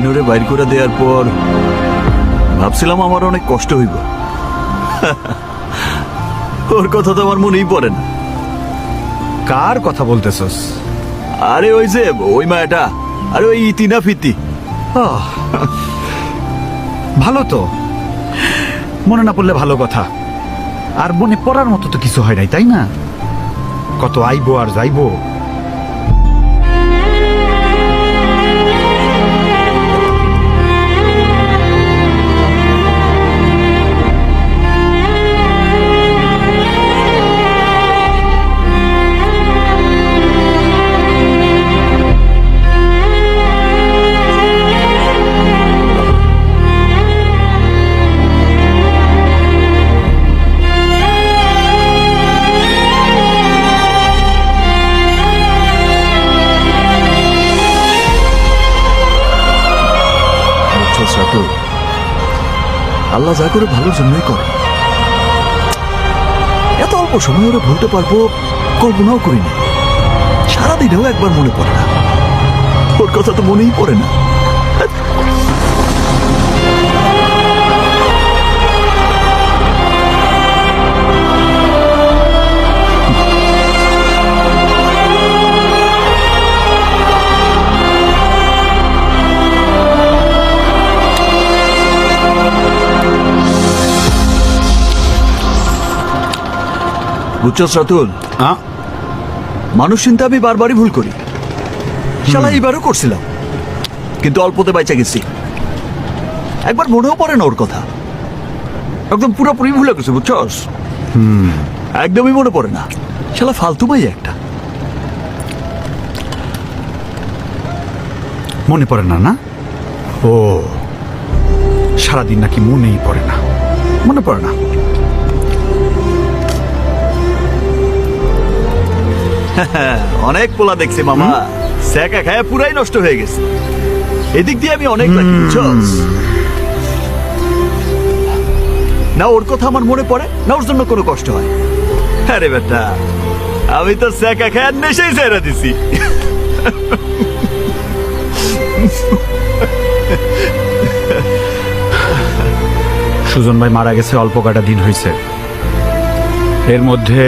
সেদিন ওরে বাইর করে দেওয়ার পর ভাবছিলাম আমার অনেক কষ্ট হইব। ওর কথা তো আমার মনেই পড়ে না। কার কথা বলতেছস? আরে ওই যে ওই মায়াটা, আরে ওই ইতিনা ফিতি। আহ, ভালো তো, মনে না পড়লে ভালো কথা। আর মনে পড়ার মতো তো কিছু হয় নাই, তাই না? কত আইবো আর যাইবো। আল্লাহ যা করে ভালোর জন্যই করে। এত অল্প সময় ওরা ভুলতে পারবো কল্পনাও করিনি। সারাদিনেও একবার মনে পড়ে না, ওর কথা তো মনেই পড়ে না। বুঝছস রাতুল, মানুষ চিন্তা আমি বারবারই ভুল করি। শালা এইবারও করছিলাম, কিন্তু অল্পতে বাইচা গেছি। একবার মনেও পড়ে না ওর কথা, একদম পুরোপুরি ভুলে গেছে। বুঝছস, একদমই মনে পড়ে না। শালা ফালতু ভাই একটা। মনে পড়ে না? না, ও সারাদিন নাকি মনেই পড়ে না, মনে পড়ে না। অনেক পোলা দেখছি মামা, স্যাকা খায়া পুরাই নষ্ট হয়ে গেছে। এদিক দিয়ে আমি অনেক রাখি, বুঝছস? না ওর কথা আমার মনে পড়ে, না ওর জন্য কোনো কষ্ট হয়। আরে বেটা, আমি তো স্যাকা খায়ার নেশাই ছেড়ে দিছি। সুজন ভাই মারা গেছে অল্প কটা দিন হয়েছে। এর মধ্যে